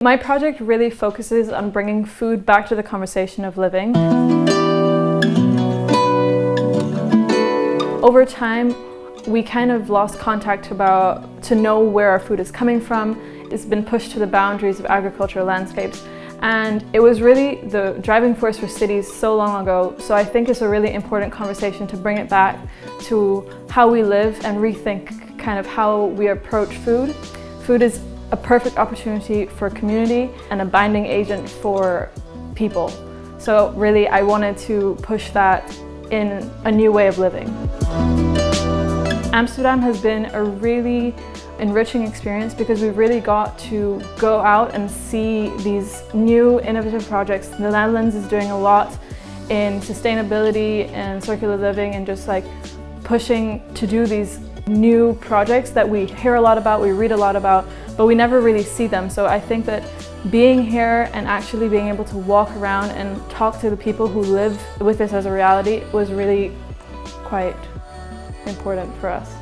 My project really focuses on bringing food back to the conversation of living. Over time, we kind of lost contact to know where our food is coming from. It's been pushed to the boundaries of agricultural landscapes. And it was really the driving force for cities so long ago. So I think it's a really important conversation to bring it back to how we live and rethink kind of how we approach food. Food is a perfect opportunity for community and a binding agent for people. So really, I wanted to push that in a new way of living. Amsterdam has been a really enriching experience because we really got to go out and see these new innovative projects. The Netherlands is doing a lot in sustainability and circular living and just like pushing to do these new projects that we hear a lot about, we read a lot about, but we never really see them. So I think that being here and actually being able to walk around and talk to the people who live with this as a reality was really quite important for us.